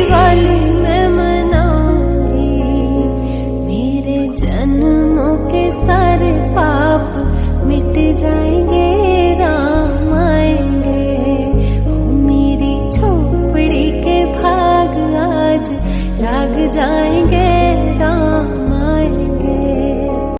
दिवाली मैं मनाऊंगी, मेरे जन्मों के सारे पाप मिट जाएंगे, राम आएंगे। ओ मेरी झोपड़ी के भाग आज जाग जाएंगे,